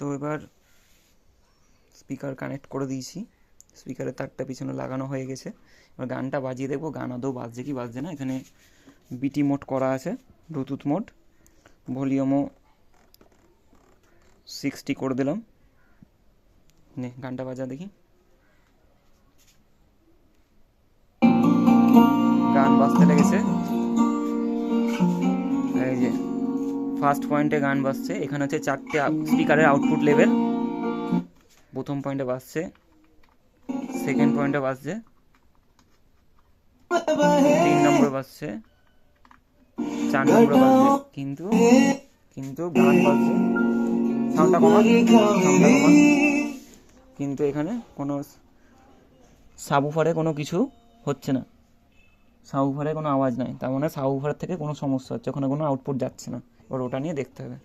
তো এবার speaker connect করে দিয়েছি, স্পিকারের তারটা পিছনে লাগানো হয়ে গেছে। এবার গানটা বাজিয়ে দেখবো গান আদৌ বাজছে কি বাজছে না। এখানে বিটি মোড করা আছে, ব্লুটুথ মোড, ভলিউমও 60 করে দিলাম। নে গানটা বাজা দেখি। গান বাজতে লেগেছে, এই যে ফার্স্ট পয়েন্টে গান বাজছে। এখানে হচ্ছে 4টে স্পিকারের আউটপুট লেভেল। প্রথম পয়েন্টে বাজছে, সেকেন্ড পয়েন্টে বাজছে, 3 নম্বরে বাজছে, 4 নম্বরে বাজছে। কিন্তু কিন্তু গান বাজছে, সাউন্ডটা কমান। কিন্তু এখানে কোনো সাবউফারে কোনো কিছু হচ্ছে না, সাবউফারে কোনো আওয়াজ নাই। তার মানে সাবউফার থেকে কোনো সমস্যা হচ্ছে, ওখানে কোনো আউটপুট যাচ্ছে না। এবার ওটা নিয়ে দেখতে হবে।